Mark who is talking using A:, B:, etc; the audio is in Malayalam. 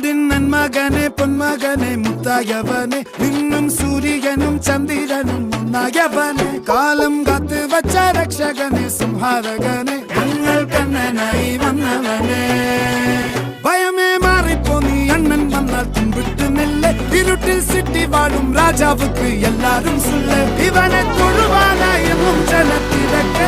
A: നാടിൻ നന്മകനെ പൊന്മകനെ മുത്തായവനെ നിന്നും സൂര്യനും ചന്ദ്രനും ഒന്നായവനെ കാലം കാത്ത് വച്ച രക്ഷകനെ സംഹാരകനെ ഞങ്ങൾ കണ്ണനായി വന്നവനെ ഭയമേ മാറിപ്പോ നീ അണ്ണൻ വന്നാൽ തുമ്പിട്ട് നെല്ല് ഇരുട്ടിൽ സിറ്റി വാഴും രാജാവുക്ക് എല്ലാരും സുല്ല് ഇവനെ തൊഴുവാനായും ജനത്തിരക്ക്